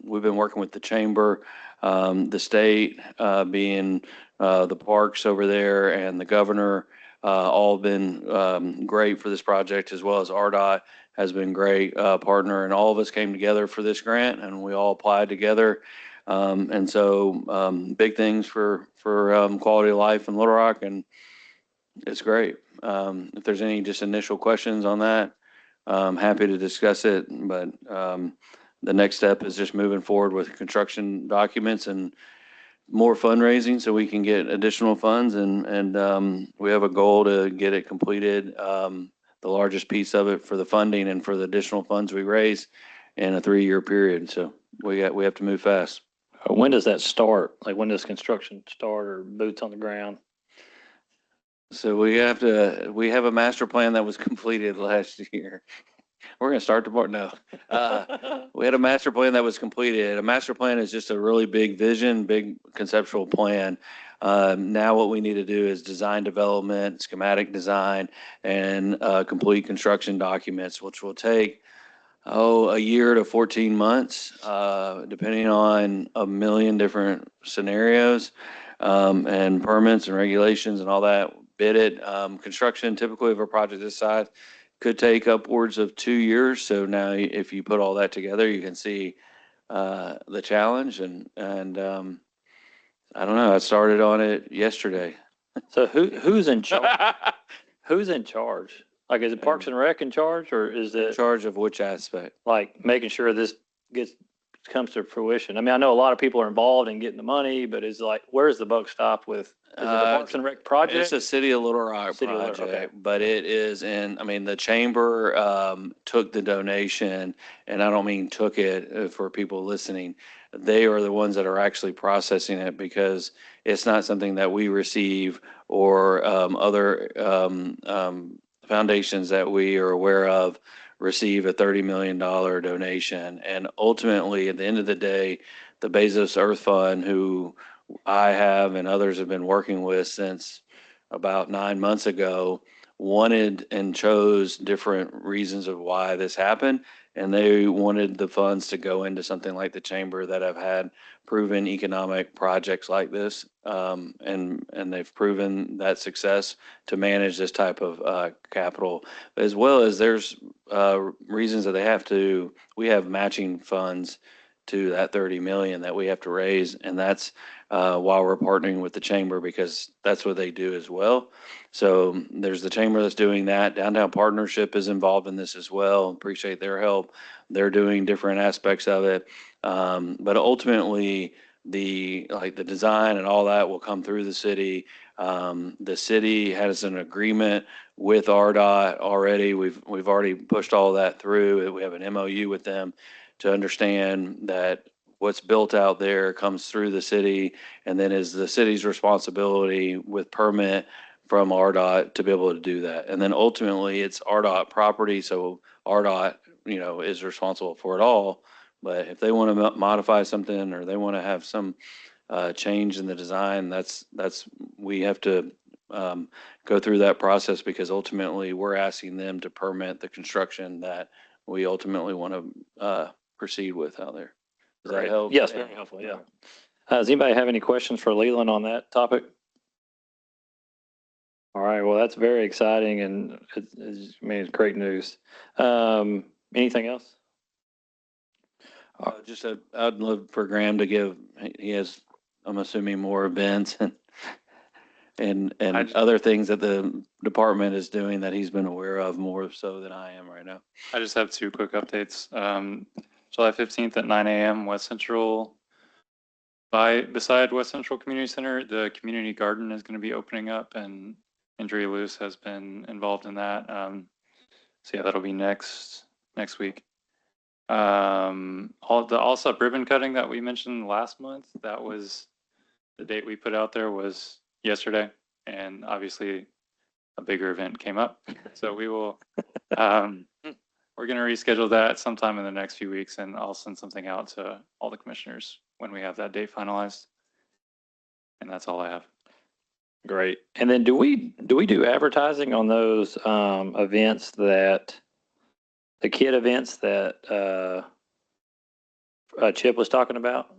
We've been working with the chamber, the state, being the parks over there, and the governor, all been great for this project, as well as RDOT has been great partner, and all of us came together for this grant, and we all applied together. And so big things for quality of life in Little Rock, and it's great. If there's any just initial questions on that, I'm happy to discuss it, but the next step is just moving forward with construction documents and more fundraising so we can get additional funds, and we have a goal to get it completed, the largest piece of it for the funding and for the additional funds we raise in a 3-year period. So we have to move fast. When does that start? Like, when does construction start, or boots on the ground? So we have a master plan that was completed last year. We're going to start tomorrow. No, we had a master plan that was completed. A master plan is just a really big vision, big conceptual plan. Now what we need to do is design development, schematic design, and complete construction documents, which will take a year to 14 months, depending on a million different scenarios, and permits and regulations and all that. Bid it. Construction typically of a project this size could take upwards of 2 years. So now if you put all that together, you can see the challenge, and I don't know, I started on it yesterday. So who's in charge? Who's in charge? Like, is it Parks and Rec in charge, or is In it charge of which aspect? like making sure this comes to fruition? I mean, I know a lot of people are involved in getting the money, but is like, where's the buck stop with? Is it the Parks and Rec project? It's a City of Little Rock City of Little Rock, project, okay. but it is I mean, the chamber took the donation, and I don't mean took it for people listening. They are the ones that are actually processing it, because it's not something that we receive or other foundations that we are aware of receive a $30 million donation. And ultimately, at the end of the day, the Bezos Earth Fund, who I have and others have been working with since about 9 months ago, wanted and chose different reasons of why this happened. And they wanted the funds to go into something like the chamber that have had proven economic projects like this. And they've proven that success to manage this type of capital, as well as there's reasons that we have matching funds to that 30 million that we have to raise. And that's while we're partnering with the chamber, because that's what they do as well. So there's the chamber that's doing that. Downtown Partnership is involved in this as well. Appreciate their help. They're doing different aspects of it. But ultimately, the design and all that will come through the city. The city has an agreement with RDOT already. We've already pushed all that through. We have an MOU with them to understand that what's built out there comes through the city and then is the city's responsibility with permit from RDOT to be able to do that. And then ultimately it's RDOT property. So RDOT, is responsible for it all. But if they want to modify something or they want to have some change in the design, we have to go through that process, because ultimately we're asking them to permit the construction that we ultimately want to proceed with out there. Does that help? Yes, very helpful, yeah. Does anybody have any questions for Leland on that topic? All right, well, that's very exciting, and it's great news. Anything else? I'd love for Graham to give, he has, I'm assuming, more events and other things that the department is doing that he's been aware of more so than I am right now. I just have two quick updates. July 15th at 9 a.m. West Central, beside West Central Community Center, the community garden is going to be opening up, and Andrea Lewis has been involved in that. So yeah, that'll be next week. The Allsup ribbon cutting that we mentioned last month, that was the date we put out there was yesterday, and obviously a bigger event came up. So we will, we're going to reschedule that sometime in the next few weeks, and I'll send something out to all the commissioners when we have that date finalized. And that's all I have. Great. And then do we do advertising on those events, the kid events that Chip was talking about?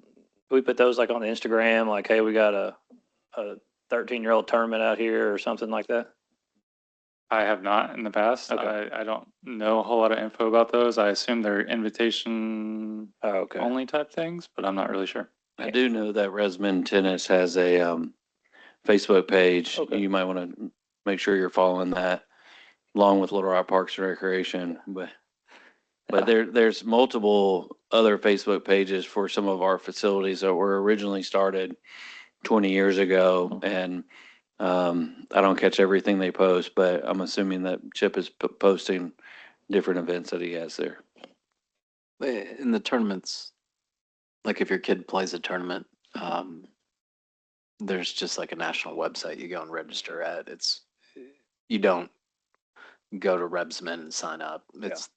Do we put those like on the Instagram, like, hey, we got a 13-year-old tournament out here or something like that? I have not in the past. Okay. I don't know a whole lot of info about those. I assume they're invitation only type things, but I'm not really sure. I do know that Resmond Tennis has a Facebook page. Okay. You might want to make sure you're following that, along with Little Rock Parks and Recreation. But there's multiple other Facebook pages for some of our facilities that were originally started 20 years ago. And I don't catch everything they post, but I'm assuming that Chip is posting different events that he has there. In the tournaments, like if your kid plays a tournament, there's just like a national website you go and register at. You don't go to Rebsman and sign up. It's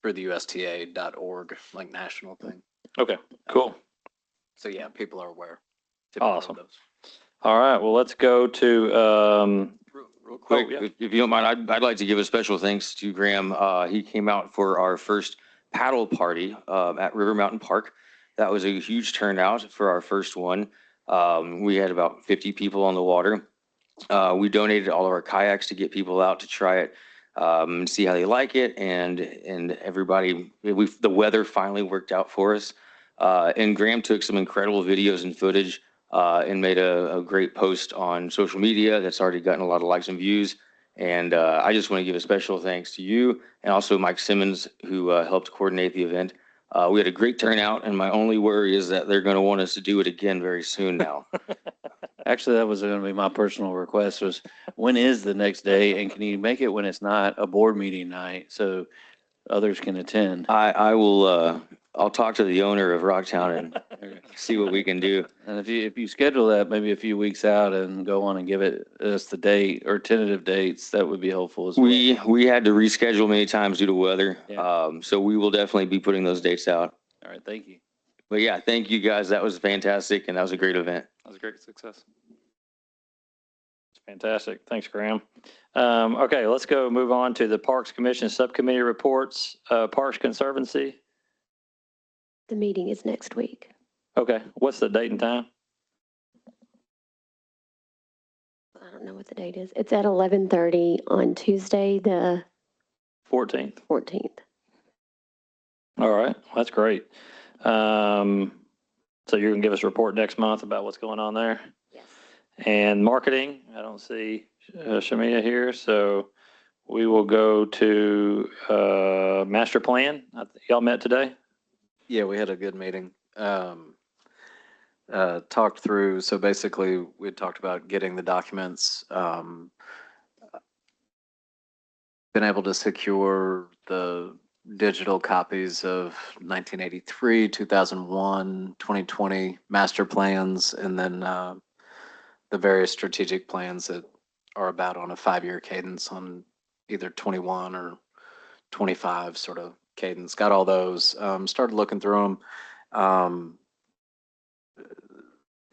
for the USTA.org, like national thing. Okay, cool. So yeah, people are aware. Awesome. All right, well, let's go to, Real quick, yeah. if you don't mind, I'd like to give a special thanks to Graham. He came out for our first paddle party at River Mountain Park. That was a huge turnout for our first one. We had about 50 people on the water. We donated all of our kayaks to get people out to try it and see how they like it. And everybody, the weather finally worked out for us. And Graham took some incredible videos and footage and made a great post on social media that's already gotten a lot of likes and views. And I just want to give a special thanks to you and also Mike Simmons, who helped coordinate the event. We had a great turnout, and my only worry is that they're going to want us to do it again very soon now. Actually, that was going to be my personal request, was when is the next day, and can you make it when it's not a board meeting night so others can attend? I will, I'll talk to the owner of Rocktown and see what we can do. And if you schedule that maybe a few weeks out and go on and give us the date or tentative dates, that would be helpful as well. We had to reschedule many times due to weather. Yeah. So we will definitely be putting those dates out. All right, thank you. But yeah, thank you guys. That was fantastic, and that was a great event. That was a great success. Fantastic. Thanks, Graham. Okay, let's move on to the Parks Commission Subcommittee reports. Parks Conservancy. The meeting is next week. Okay, what's the date and time? I don't know what the date is. It's at 11:30 on Tuesday, the 14th. 14th. All right, that's great. So you're gonna give us a report next month about what's going on there? Yes. And marketing, I don't see Shamia here, so we will go to master plan. Y'all met today? Yeah, we had a good meeting. Talked through, so basically we had talked about getting the documents, been able to secure the digital copies of 1983, 2001, 2020 master plans, and then the various strategic plans that are about on a 5-year cadence on either 21 or 25 sort of cadence. Got all those, started looking through them.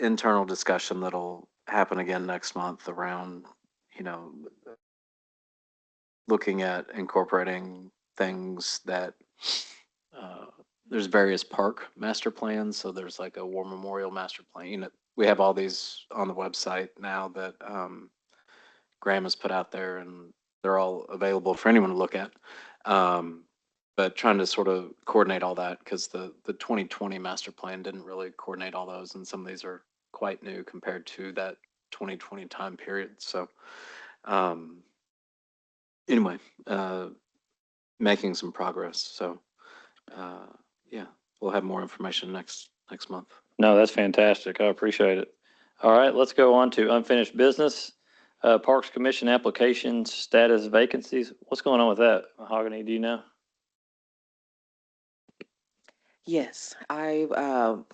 Internal discussion that'll happen again next month around, looking at incorporating things that there's various park master plans. So there's like a War Memorial master plan. We have all these on the website now that Graham has put out there, and they're all available for anyone to look at. But trying to sort of coordinate all that, because the 2020 master plan didn't really coordinate all those, and some of these are quite new compared to that 2020 time period. So anyway, making some progress. So yeah, we'll have more information next month. No, that's fantastic. I appreciate it. All right, let's go on to unfinished business. Parks Commission applications, status vacancies. What's going on with that? Mahogany, do you know? Yes, I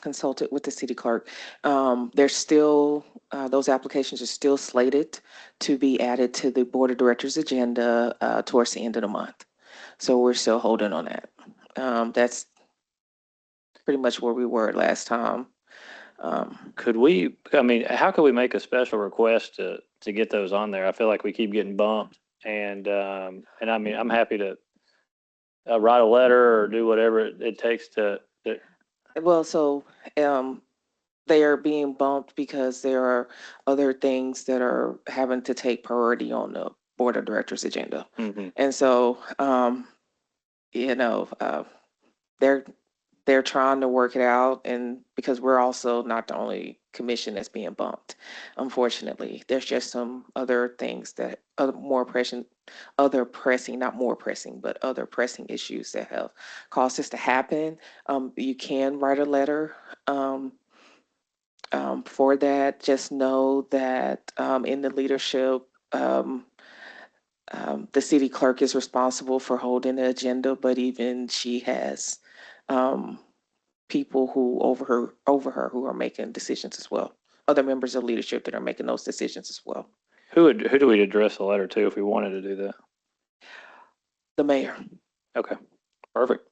consulted with the city clerk. There's still, those applications are still slated to be added to the board of directors agenda towards the end of the month. So we're still holding on that. That's pretty much where we were last time. Could we, how could we make a special request to get those on there? I feel like we keep getting bumped, and I'm happy to write a letter or do whatever it takes to. Well, so they are being bumped because there are other things that are having to take priority on the board of directors agenda. Mhm. And so, they're trying to work it out, and because we're also not the only commission that's being bumped, unfortunately. There's just some other things that other pressing issues that have caused this to happen. You can write a letter for that. Just know that in the leadership, the city clerk is responsible for holding the agenda, but even she has people who over her who are making decisions as well. Other members of leadership that are making those decisions as well. Who do we address the letter to if we wanted to do that? The mayor. Okay, perfect.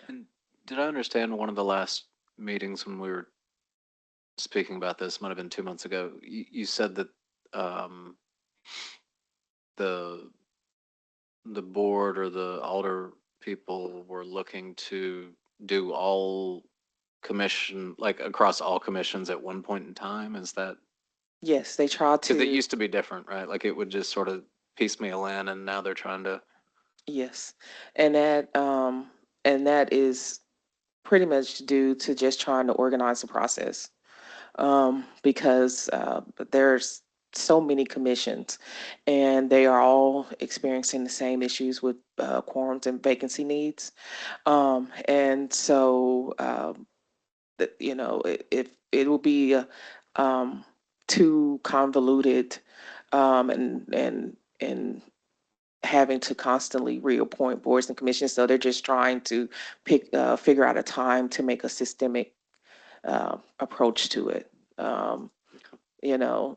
And did I understand one of the last meetings when we were speaking about this, might have been 2 months ago, you said that the board or the alder people were looking to do all commission, like across all commissions at one point in time? Is that? Yes, they tried to. Because it used to be different, right? Like it would just sort of piecemeal in, and now they're trying to. Yes, and that is pretty much due to just trying to organize the process, because there's so many commissions, and they are all experiencing the same issues with quorums and vacancy needs, and so if it will be too convoluted, and having to constantly reappoint boards and commissions. So they're just trying to figure out a time to make a systemic approach to it,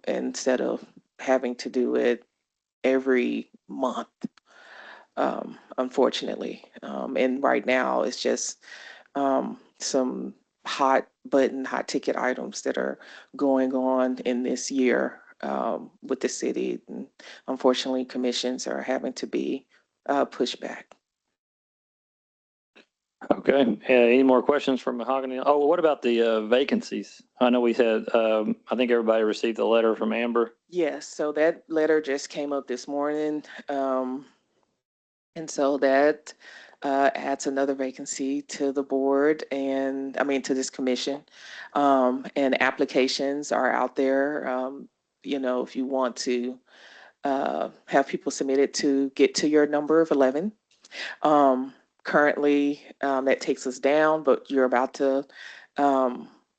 instead of having to do it every month, unfortunately. And right now it's just some hot ticket items that are going on in this year with the city. And unfortunately, commissions are having to be pushed back. Okay. Any more questions from Mahogany? Oh, well, what about the vacancies? I know we had, I think everybody received a letter from Amber. Yes, so that letter just came up this morning. And so that adds another vacancy to the board and, I mean, to this commission. And applications are out there. You know, if you want to have people submitted to get to your number of 11. Currently, that takes us down, but you're about to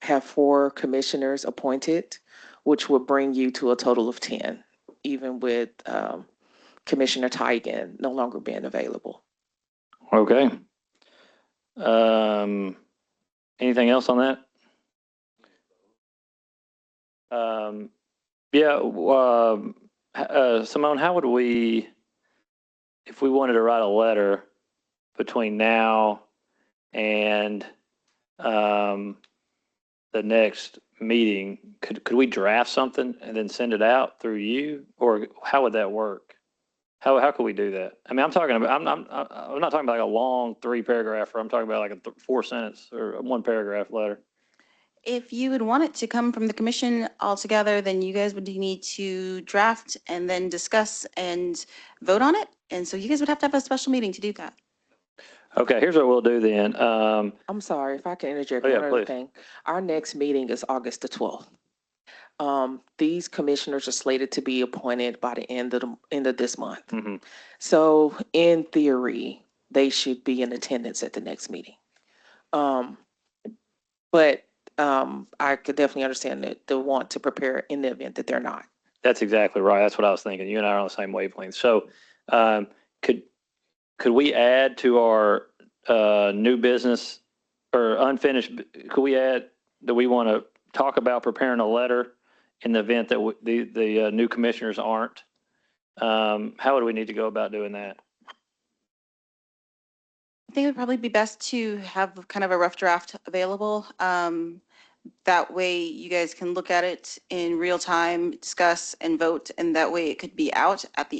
have 4 commissioners appointed, which will bring you to a total of 10, even with Commissioner Tigan no longer being available. Okay. Anything else on that? Yeah, Simone, how would we, if we wanted to write a letter between now and the next meeting, could we draft something and then send it out through you, or how would that work? How could we do that? I mean, I'm talking about, I'm not talking about like a long 3-paragraph, or I'm talking about like a 4-sentence or a 1-paragraph letter. If you would want it to come from the commission altogether, then you guys would need to draft and then discuss and vote on it. And so you guys would have to have a special meeting to do that. Okay, here's what we'll do then. I'm sorry if I can interject Oh, yeah, one other please. thing. Our next meeting is August the 12th. These commissioners are slated to be appointed by the end of this month. Mhm. So in theory, they should be in attendance at the next meeting. But I could definitely understand the want to prepare in the event that they're not. That's exactly right. That's what I was thinking. You and I are on the same wavelength. So could we add to our new business or unfinished, could we add that we want to talk about preparing a letter in the event that the new commissioners aren't? How would we need to go about doing that? I think it would probably be best to have kind of a rough draft available. That way you guys can look at it in real time, discuss and vote, and that way it could be out at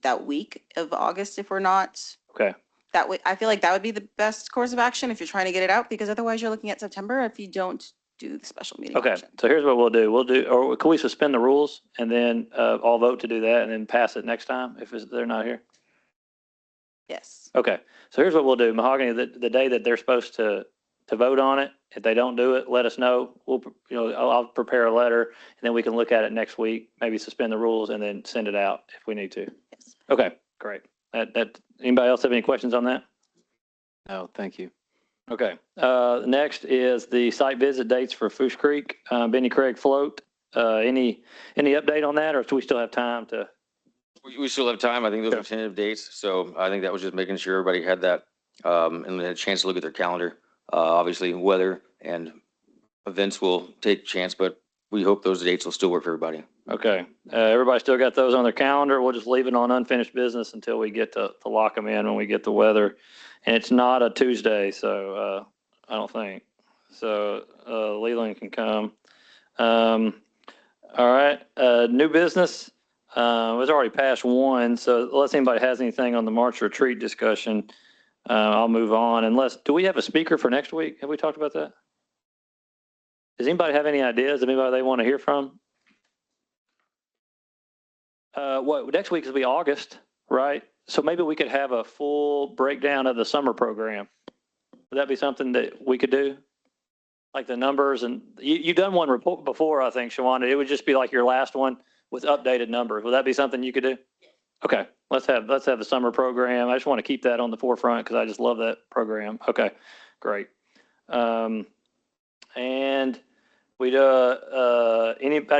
that week of August if we're not. Okay. That way, I feel like that would be the best course of action if you're trying to get it out, because otherwise you're looking at September if you don't do the special meeting. Okay. option. So here's what we'll do. Or can we suspend the rules and then all vote to do that and then pass it next time if they're not here? Yes. Okay. So here's what we'll do. Mahogany, the day that they're supposed to vote on it, if they don't do it, let us know. I'll prepare a letter and then we can look at it next week, maybe suspend the rules and then send it out if we need to. Yes. Okay, great. Anybody else have any questions on that? No, thank you. Okay. Next is the site visit dates for Foos Creek, Benny Craig float. Any update on that, or do we still have time to? We still have time. I think those Okay. are tentative dates. So I think that was just making sure everybody had that and had a chance to look at their calendar. Obviously, weather and events will take chance, but we hope those dates will still work for everybody. Okay. Everybody still got those on their calendar. We'll just leave it on unfinished business until we get to lock them in when we get the weather. And it's not a Tuesday, so I don't think. So Leland can come. All right. New business. It was already past 1, so unless anybody has anything on the March retreat discussion, I'll move on. Do we have a speaker for next week? Have we talked about that? Does anybody have any ideas of anybody they want to hear from? Next week will be August, right? So maybe we could have a full breakdown of the summer program. Would that be something that we could do? Like the numbers, and you've done one report before, I think, Shawanda. It would just be like your last one with updated numbers. Would that be something you could do? Okay, let's have the summer program. I just want to keep that on the forefront because I just love that program. Okay, great. And anybody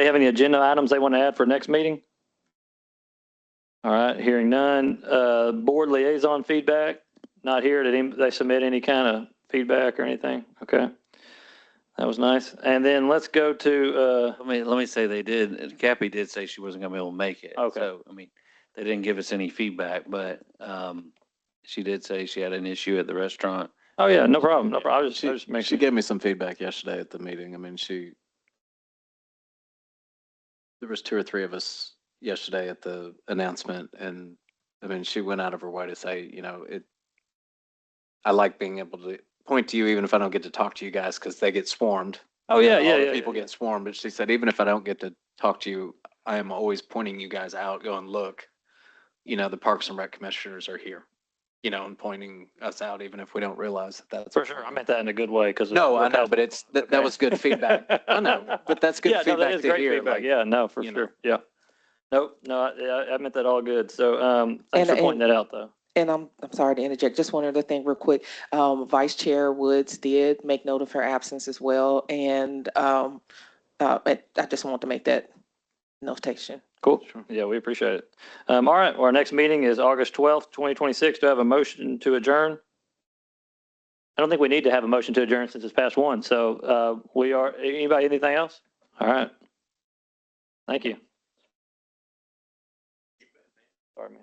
have any agenda items they want to add for next meeting? All right, hearing none. Board liaison feedback, not here. Did they submit any kind of feedback or anything? Okay, that was nice. And then let's go to. Let me say they did. Cappy did say she wasn't gonna be able to make it. Okay. So, I mean, they didn't give us any feedback, but she did say she had an issue at the restaurant. Oh yeah, no problem. No problem. I was just She making sure. gave me some feedback yesterday at the meeting. I mean, there was 2 or 3 of us yesterday at the announcement, and I mean, she went out of her way to say, I like being able to point to you even if I don't get to talk to you guys because they get swarmed. Oh, yeah, All yeah, the yeah. people get swarmed, but she said, even if I don't get to talk to you, I am always pointing you guys out, going, look, the Parks and Rec commissioners are here, and pointing us out, even if we don't realize that that's. For sure. I meant that in a good way because. No, I know, but that was good feedback. I know, but that's good Yeah, no, that feedback is to great hear. feedback. Like, Yeah, no, for you know. sure. Yeah. Nope, no, I meant that all good. So, thanks for pointing that out though. And I'm sorry to interject, just one other thing real quick. Vice Chair Woods did make note of her absence as well. And I just want to make that notation. Cool. Yeah, we appreciate it. All right, our next meeting is August 12th, 2026. Do I have a motion to adjourn? I don't think we need to have a motion to adjourn since it's past 1. So anybody, anything else? All right. Thank you. Sorry, man.